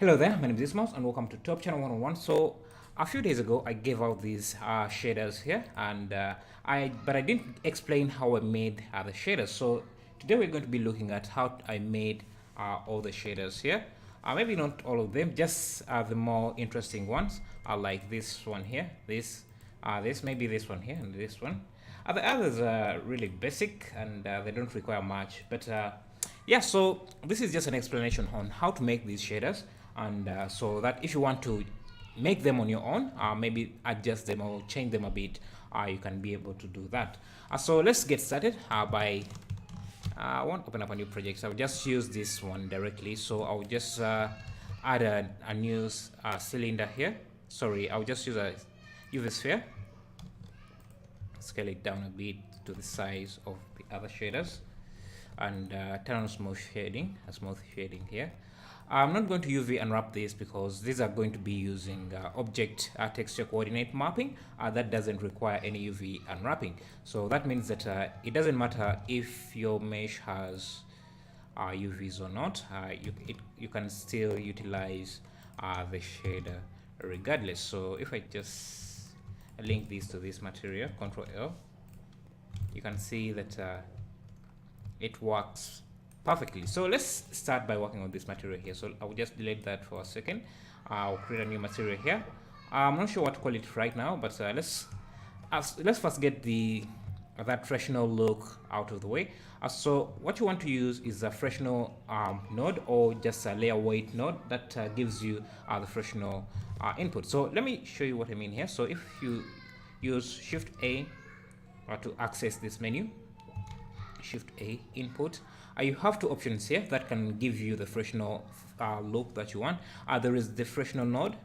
Hello there, my name is Ismail and welcome to Top Channel 101. So a few days ago I gave out these shaders here and I didn't explain how I made the shaders. So today we're going to be looking at how I made all the shaders here. Maybe not all of them, just the more interesting ones, like this one here, this maybe this one here and this one. The others are really basic and they don't require much, but yeah, so this is just an explanation on how to make these shaders, and so that if you want to make them on your own, maybe adjust them or change them a bit, you can be able to do that. So let's get started by I won't open up a new project, so I'll just use this one directly. So I'll just add a new cylinder here. Sorry, I'll just use a UV sphere, scale it down a bit to the size of the other shaders, and turn on smooth shading, here. I'm not going to UV unwrap this because these are going to be using object texture coordinate mapping that doesn't require any UV unwrapping. So that means that it doesn't matter if your mesh has UVs or not, you can still utilize the shader regardless. So if I just link these to this material, Ctrl L, you can see that it works perfectly. So let's start by working on this material here. So I will just delete that for a second. I'll create a new material here. I'm not sure what to call it right now, but let's first get that fractional look out of the way. So what you want to use is a fractional node or just a layer weight node that gives you the fractional input. So let me show you what I mean here. So if you use Shift A to access this menu, Shift A input, you have two options here that can give you the fractional look that you want. There is the fractional node.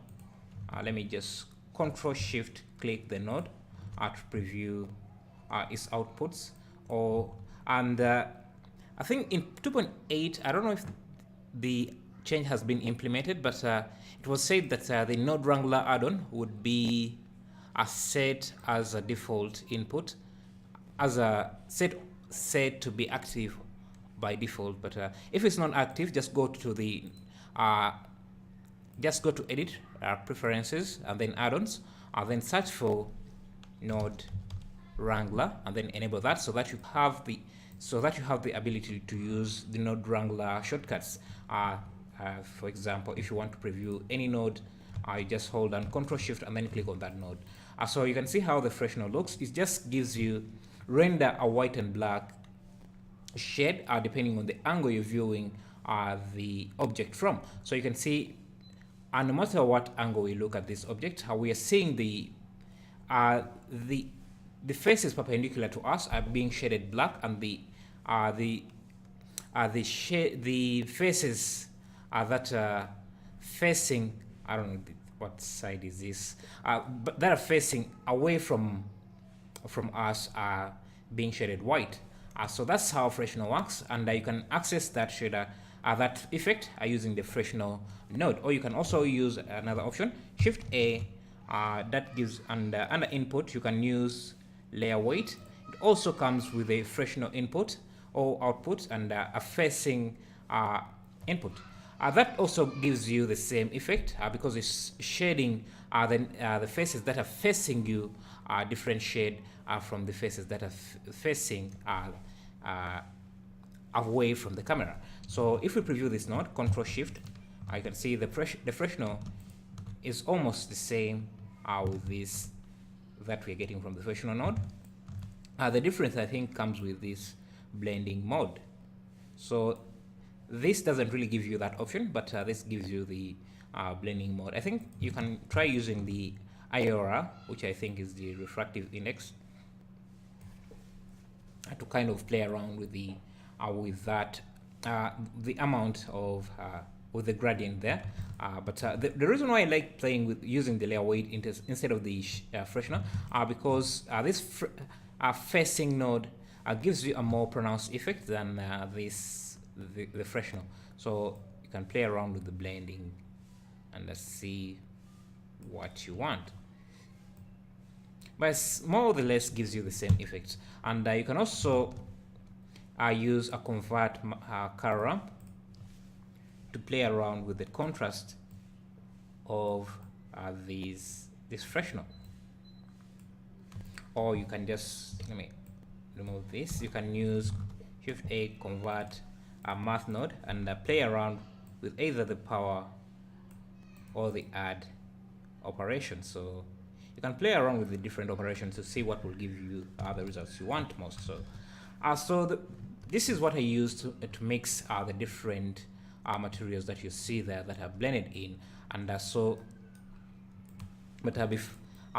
Let me just Control Shift click the node to preview its outputs. And I think in 2.8, I don't know if the change has been implemented, but it was said that the node wrangler add-on would be set as a default input, as a set to be active by default. But if it's not active, just go to the edit, preferences, and then add-ons, and then search for node wrangler and then enable that, so that you have the ability to use the node wrangler shortcuts. For example, if you want to preview any node, you just hold down Control Shift and then click on that node. So you can see how the fractional looks. It just gives you render a white and black shade depending on the angle you're viewing the object from. So you can see no matter what angle we look at this object, we are seeing the faces perpendicular to us are being shaded black, and the faces that are facing, I don't know what side is this, but that are facing away from us are being shaded white. So that's how fractional works, and you can access that shader, that effect, using the fractional node. Or you can also use another option, Shift A, that gives under input you can use layer weight. It also comes with a fractional input or output and a facing input. That also gives you the same effect because it's shading the faces that are facing you different shade from the faces that are facing away from the camera. So if we preview this node, Control Shift, I can see the fractional is almost the same with this that we're getting from the fractional node. The difference, I think, comes with this blending mode. So this doesn't really give you that option, but this gives you the blending mode. I think you can try using the IOR, which I think is the refractive index, to kind of play around with the amount of with the gradient there. But the reason why I like playing with using the layer weight instead of the fractional because this facing node gives you a more pronounced effect than the fractional. So you can play around with the blending and let's see what you want. But more or less gives you the same effect. And you can also use a convert color ramp to play around with the contrast of this freshener. Or you can just, let me remove this. You can use Shift A, convert a math node, and play around with either the power or the add operation. So you can play around with the different operations to see what will give you the results you want most. So this is what I used to mix the different materials that you see there that are blended in. And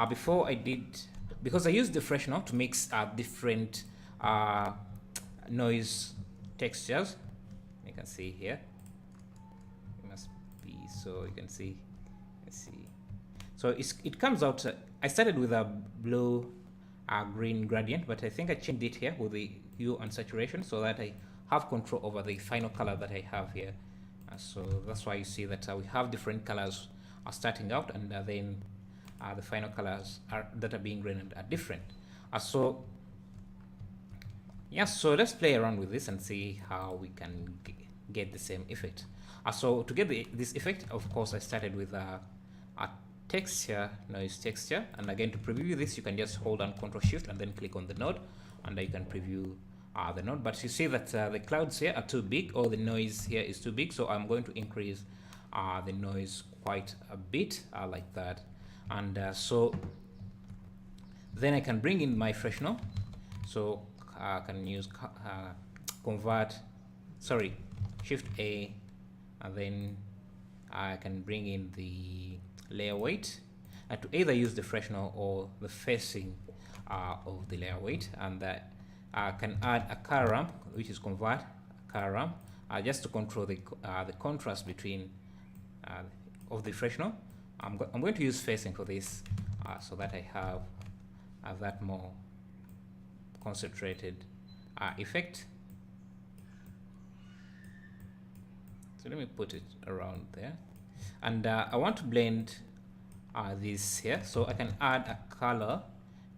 before I did, because I used the freshener to mix different noise textures. You can see here, it must be, so you can see, let's see, so it comes out. I started with a blue green gradient, but I think I changed it here with the hue and saturation so that I have control over the final color that I have here. So that's why you see that we have different colors starting out, and then the final colors that are being rendered are different. So so let's play around with this and see how we can get the same effect. So to get this effect, of course, I started with a texture, noise texture, and again, to preview this, you can just hold on Ctrl Shift and then click on the node, and you can preview the node. But you see that the clouds here are too big, or the noise here is too big, so I'm going to increase the noise quite a bit, like that. And so then I can bring in my freshener. So I can use Shift A, and then I can bring in the layer weight to either use the freshener or the facing of the layer weight, and that I can add a color ramp, which is convert color ramp, just to control the contrast between of the freshener. I'm going to use facing for this, so that I have that more concentrated effect. So let me put it around there, and I want to blend this here, so I can add a color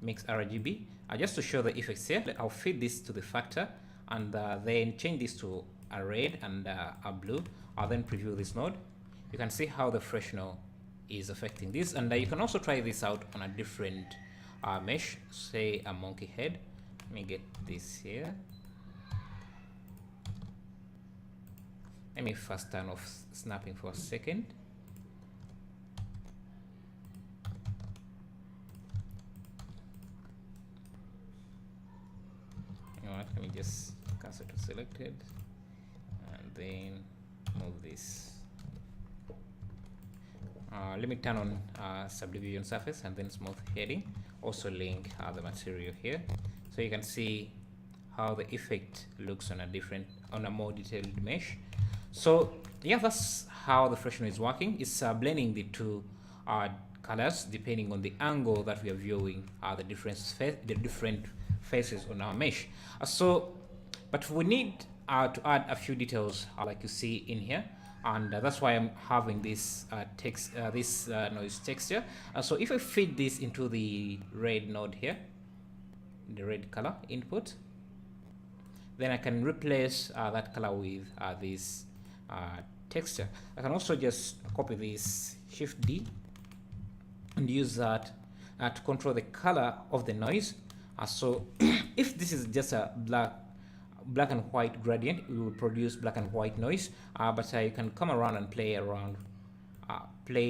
mix RGB just to show the effects here. I'll feed this to the factor, and then change this to a red and a blue. I'll then preview this node. You can see how the freshener is affecting this, and you can also try this out on a different mesh, say a monkey head. Let me get this here. Let me first turn off snapping for a second. You know what, let me just cancel to selected, and then move this. Let me turn on subdivision surface and then smooth heading. Also link the material here, so you can see how the effect looks on a more detailed mesh. So yeah, that's how the freshener is working. It's blending the two colors depending on the angle that we are viewing the different faces on our mesh. But we need to add a few details like you see in here, and that's why I'm having this noise texture. So if I feed this into the red node here, the red color input, then I can replace that color with this texture. I can also just copy this, Shift D, and use that to control the color of the noise. So if this is just a black and white gradient, it will produce black and white noise, but you can come around and play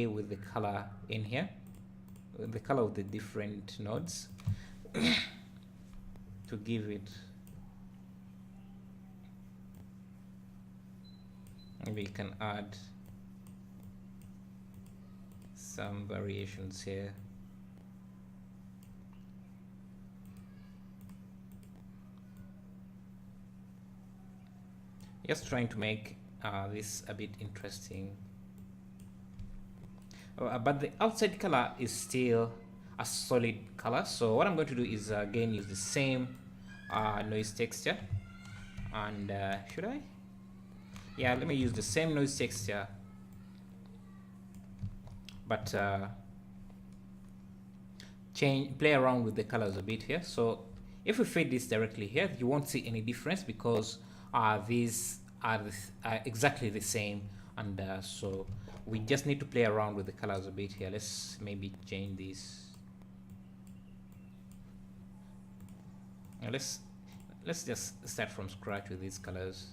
with the color in here, the color of the different nodes to give it. Maybe you can add some variations here. Just trying to make this a bit interesting. But the outside color is still a solid color. So what I'm going to do is again use the same noise texture. And should I? Yeah, let me use the same noise texture, but play around with the colors a bit here. So if we fade this directly here, you won't see any difference because these are exactly the same, and so we just need to play around with the colors a bit here. Let's maybe change this. Now let's just start from scratch with these colors.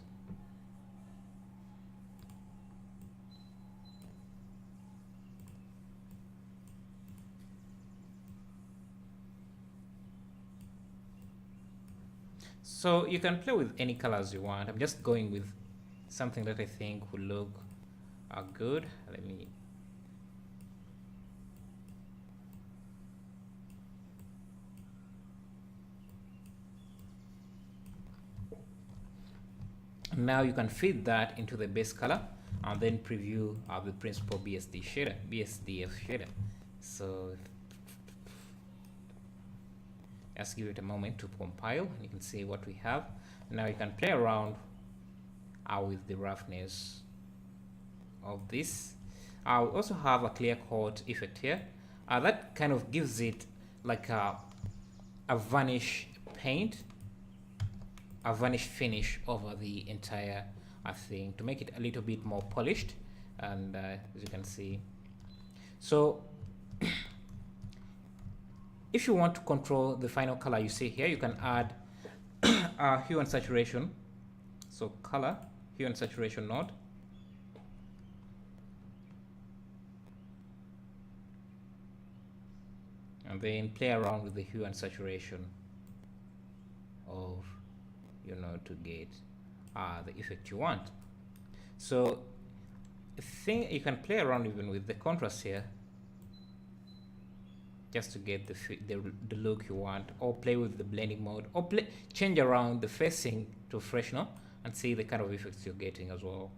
So you can play with any colors you want. I'm just going with something that I think will look good. Let me. Now you can feed that into the base color and then preview the principal BSDF shader. So just give it a moment to compile. You can see what we have. Now you can play around with the roughness of this. We also have a clear coat effect here. That kind of gives it like a varnish paint, a varnish finish over the entire thing to make it a little bit more polished. And as you can see, so if you want to control the final color you see here, you can add hue and saturation. So color, hue and saturation node. And then play around with the hue and saturation of your node to get the effect you want. So I think you can play around even with the contrast here, just to get the look you want, or play with the blending mode, or change around the facing to freshener and see the kind of effects you're getting as well.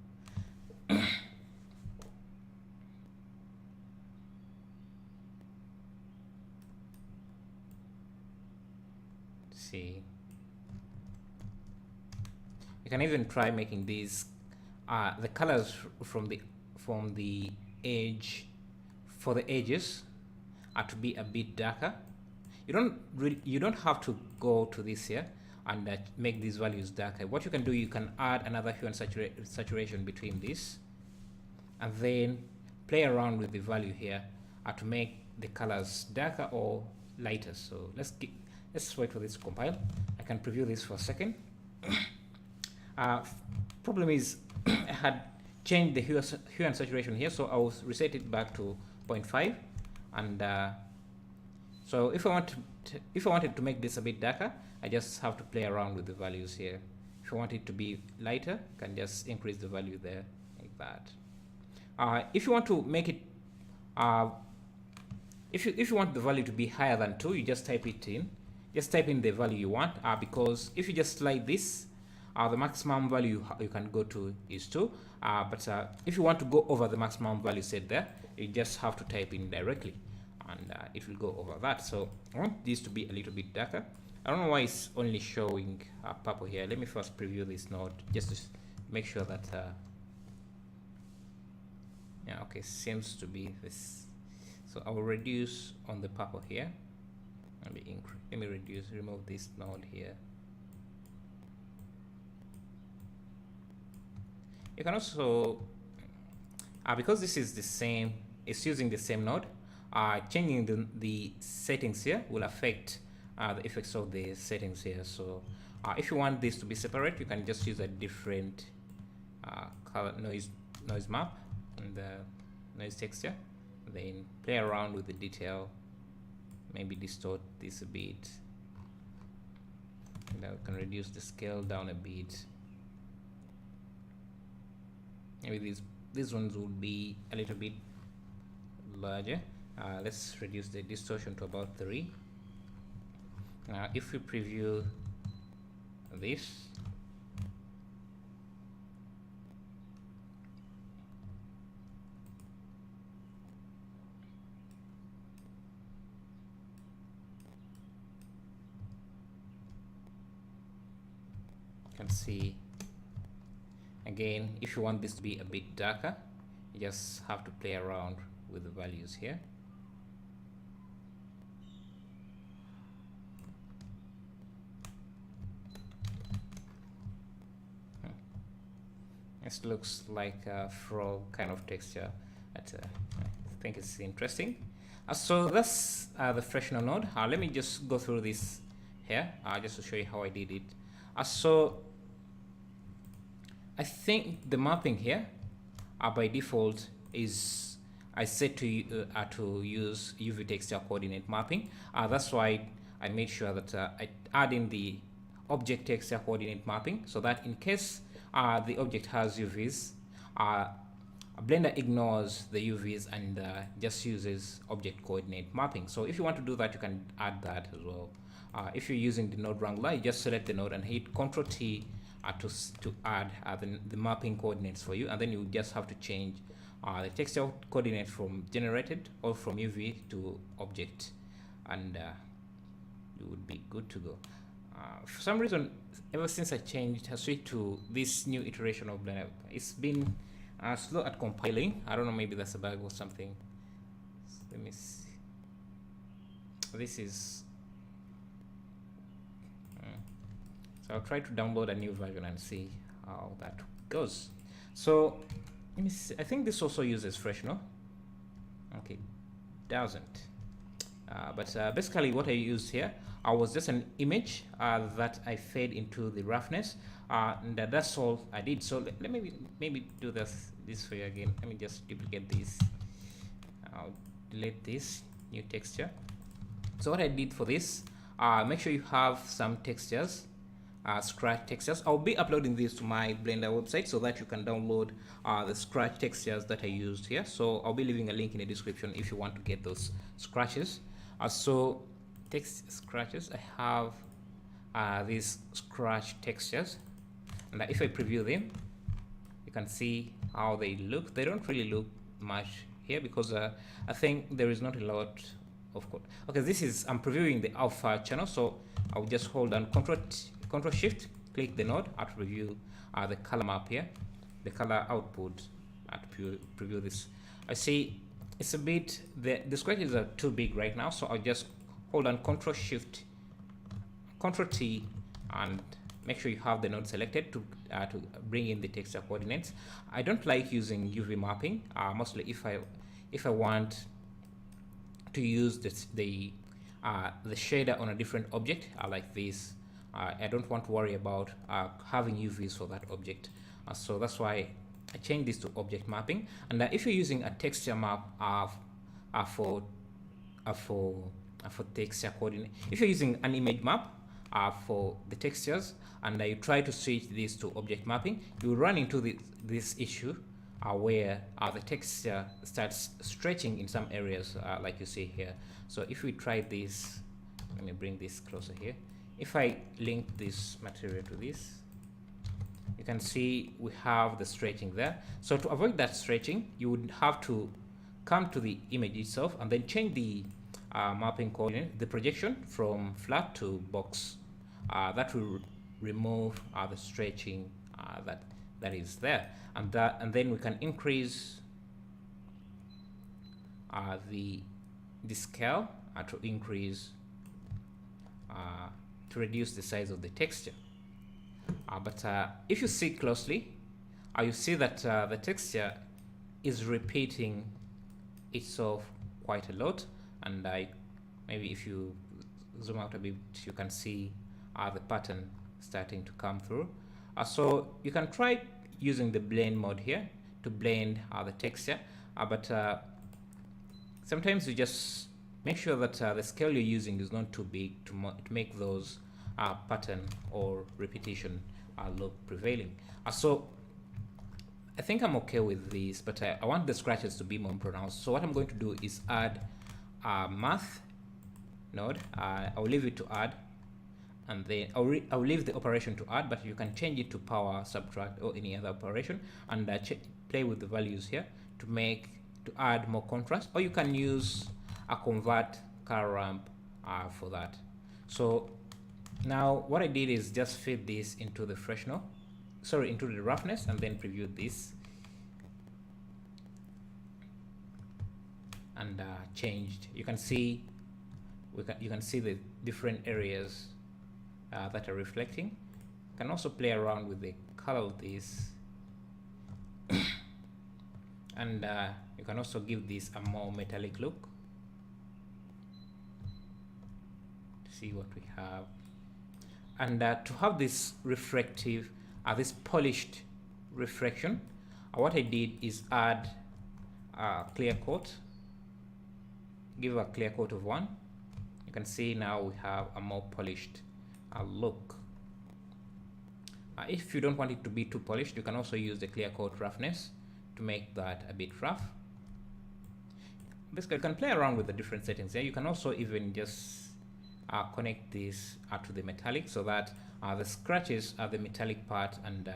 See, you can even try making these the colors from the edge, for the edges to be a bit darker. You don't have to go to this here and make these values darker. What you can do, you can add another hue and saturation between this, and then play around with the value here to make the colors darker or lighter. So let's wait for this to compile. I can preview this for a second. Problem is I had changed the hue and saturation here, so I will reset it back to 0.5. And so if I wanted to make this a bit darker, I just have to play around with the values here. If I want it to be lighter, I can just increase the value there like that. If you want to make it, if you want the value to be higher than 2, you just type it in. Just type in the value you want, because if you just slide this, the maximum value you can go to is 2. But if you want to go over the maximum value set there, you just have to type in directly, and it will go over that. So I want this to be a little bit darker. I don't know why it's only showing purple here. Let me first preview this node just to make sure that yeah, okay, seems to be this. So I will reduce on the purple here. Let me remove this node here. You can also, because this is the same, it's using the same node, changing the settings here will affect the effects of the settings here. So if you want this to be separate, you can just use a different color noise map and the noise texture, then play around with the detail, maybe distort this a bit, and I can reduce the scale down a bit. Maybe these ones will be a little bit larger. Let's reduce the distortion to about 3. Now if we preview this, you can see again, if you want this to be a bit darker, you just have to play around with the values here. This looks like a frog kind of texture. That I think it's interesting. So that's the freshener node. Let me just go through this here just to show you how I did it. So I think the mapping here by default is I set to use UV texture coordinate mapping. That's why I made sure that I add in the object texture coordinate mapping, so that in case the object has UVs, Blender ignores the UVs and just uses object coordinate mapping. So if you want to do that, you can add that as well. If you're using the node wrangler, you just select the node and hit Ctrl T to add the mapping coordinates for you, and then you just have to change the texture coordinate from generated or from UV to object, and you would be good to go. For some reason, ever since I switched to this new iteration of Blender, it's been slow at compiling. I don't know, maybe that's a bug or something. So let me see. This is so I'll try to download a new version and see how that goes. So let me see. I think this also uses fresh, no? Okay, doesn't. But basically what I used here was just an image that I fed into the roughness, and that's all I did. So let me maybe do this for you again. Let me just duplicate this. I'll delete this new texture. So what I did for this, make sure you have some textures, scratch textures. I'll be uploading this to my Blender website so that you can download the scratch textures that I used here. So I'll be leaving a link in the description if you want to get those scratches. So text scratches, I have these scratch textures, and if I preview them, you can see how they look. They don't really look much here because I think there is not a lot of code. Okay, I'm previewing the alpha channel, so I'll just hold on Control Shift, click the node to preview the color map here, the color output to preview this. I see it's a bit, the scratches are too big right now, so I'll just hold on Control Shift, Control T, and make sure you have the node selected to bring in the texture coordinates. I don't like using UV mapping, mostly if I want to use the shader on a different object like this. I don't want to worry about having UVs for that object, so that's why I changed this to object mapping. And if you're using a texture map for texture coordinate, if you're using an image map for the textures and you try to switch this to object mapping, you will run into this issue where the texture starts stretching in some areas like you see here. So if we try this, let me bring this closer here. If I link this material to this, you can see we have the stretching there. So to avoid that stretching, you would have to come to the image itself and then change the mapping coordinate, the projection from flat to box. That will remove the stretching that is there, and then we can increase the scale to increase to reduce the size of the texture. But if you see closely, you see that the texture is repeating itself quite a lot, and maybe if you zoom out a bit, you can see the pattern starting to come through. So you can try using the blend mode here to blend the texture, but sometimes you just make sure that the scale you're using is not too big to make those pattern or repetition look prevailing. So I think I'm okay with this, but I want the scratches to be more pronounced. So what I'm going to do is add a math node. I'll leave it to add, and then I'll leave the operation to add, but you can change it to power, subtract, or any other operation, and play with the values here to add more contrast, or you can use a convert color ramp for that. So now what I did is just feed this into the into the roughness, and then preview this and changed. You can see you can see the different areas that are reflecting. You can also play around with the color of this and you can also give this a more metallic look. See what we have. And to have this reflective, this polished reflection, what I did is add a clear coat. Give a clear coat of 1. You can see now we have a more polished look. If you don't want it to be too polished, you can also use the clear coat roughness to make that a bit rough. Basically, you can play around with the different settings here. You can also even just connect this to the metallic, so that the scratches are the metallic part, and the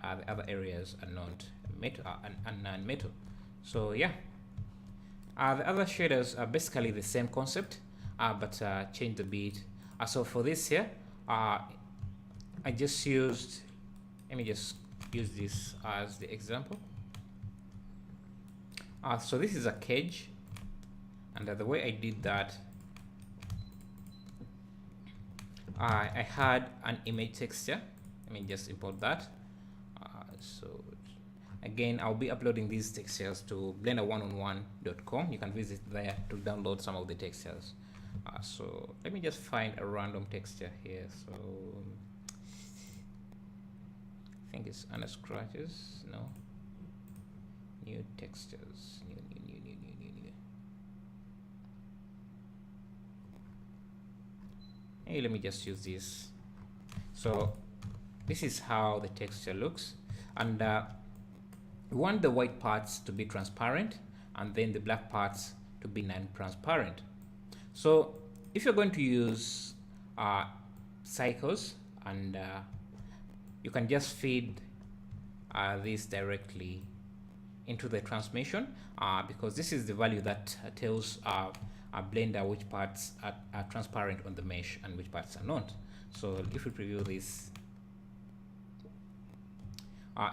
other areas are not metal and non-metal. So yeah, the other shaders are basically the same concept, but changed a bit. So for this here, I just used, let me just use this as the example. So this is a cage, and the way I did that, I had an image texture. Let me just import that. So again, I'll be uploading these textures to blender1on1.com. You can visit there to download some of the textures. So let me just find a random texture here. So I think it's under scratches. No, new textures, new. Hey, let me just use this. So this is how the texture looks, and we want the white parts to be transparent and then the black parts to be non-transparent. So if you're going to use cycles, and you can just feed this directly into the transmission, because this is the value that tells Blender which parts are transparent on the mesh and which parts are not. So if we preview this,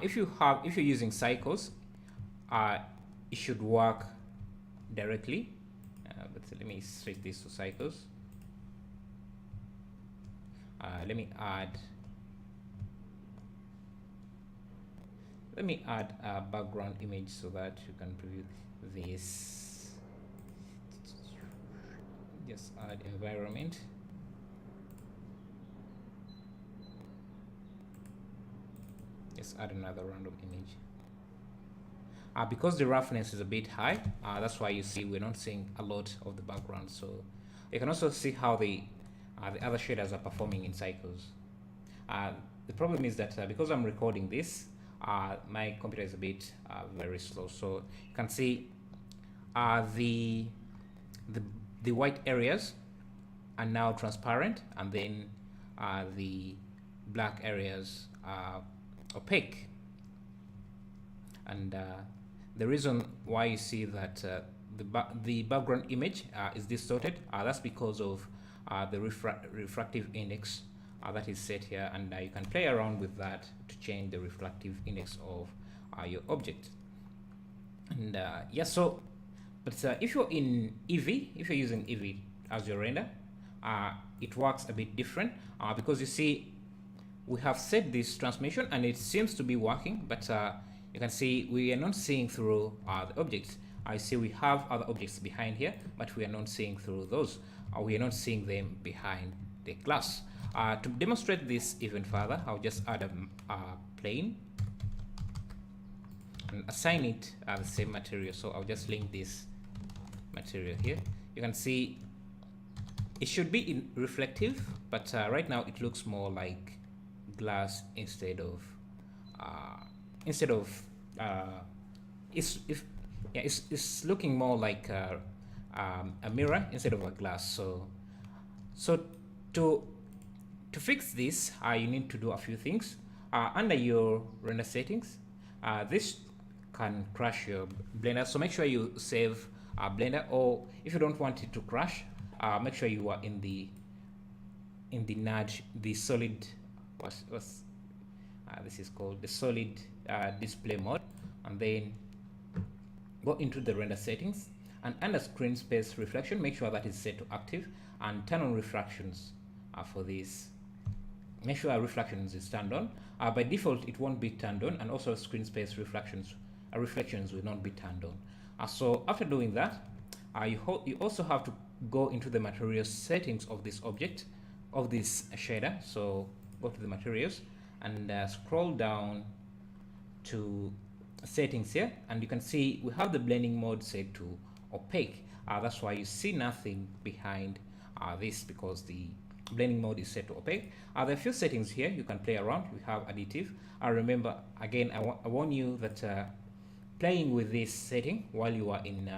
if you're using cycles, it should work directly. But let me switch this to cycles. Let me add a background image so that you can preview this. Just add environment. Just add another random image. Because the roughness is a bit high, that's why you see we're not seeing a lot of the background. So you can also see how the other shaders are performing in cycles. The problem is that because I'm recording this, my computer is a bit very slow. So you can see the white areas are now transparent, and then the black areas are opaque. And the reason why you see that the background image is distorted, that's because of the refractive index that is set here, and you can play around with that to change the refractive index of your object. And yeah, so but if you're in Eevee, if you're using Eevee as your render, it works a bit different, because you see we have set this transmission and it seems to be working, but you can see we are not seeing through the objects. I see we have other objects behind here, but we are not seeing through those. We are not seeing them behind the glass. To demonstrate this even further, I'll just add a plane and assign it the same material. So I'll just link this material here. You can see it should be reflective, but right now it looks more like glass instead of it's looking more like a mirror instead of a glass. So to fix this, you need to do a few things. Under your render settings, this can crash your Blender, so make sure you save Blender, or if you don't want it to crash, make sure you are in the nudge, the solid, this is called the solid display mode, and then go into the render settings, and under screen space reflection, make sure that is set to active, and turn on refractions for this. Make sure refractions is turned on. By default, it won't be turned on, and also screen space reflections reflections will not be turned on. So after doing that, you also have to go into the material settings of this object, of this shader. So go to the materials and scroll down to settings here, and you can see we have the blending mode set to opaque. That's why you see nothing behind this, because the blending mode is set to opaque. There are a few settings here you can play around. We have additive. Remember, again, I warn you that playing with this setting while you are in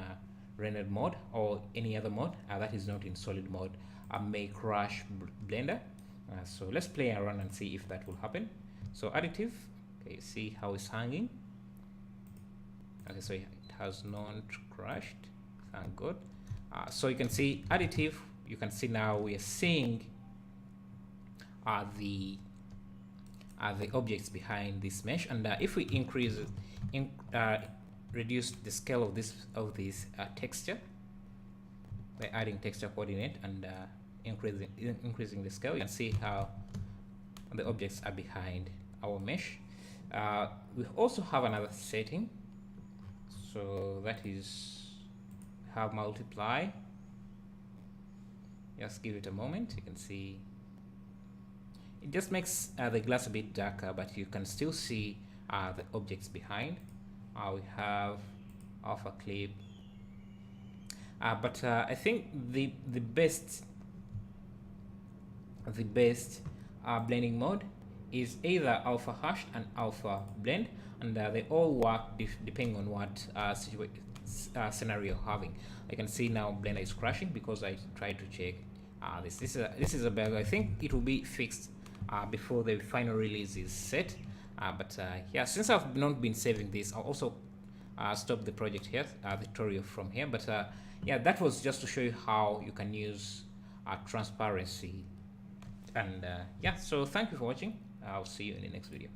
rendered mode or any other mode that is not in solid mode may crash Blender. So let's play around and see if that will happen. So additive, okay, see how it's hanging. Okay, so it has not crashed, thank God. So you can see additive, you can see now we are seeing the objects behind this mesh, and if we reduce the scale of this texture by adding texture coordinate and increasing the scale, you can see how the objects are behind our mesh. We also have another setting, so that is have multiply. Just give it a moment. You can see it just makes the glass a bit darker, but you can still see the objects behind. We have alpha clip, but I think the best blending mode is either alpha hash and alpha blend, and they all work depending on what scenario you're having. I can see now Blender is crashing because I tried to check this. This is a bug. I think it will be fixed before the final release is set. But yeah, since I've not been saving this, I'll also stop the project here, tutorial from here. But yeah, that was just to show you how you can use transparency. And yeah, so thank you for watching. I'll see you in the next video.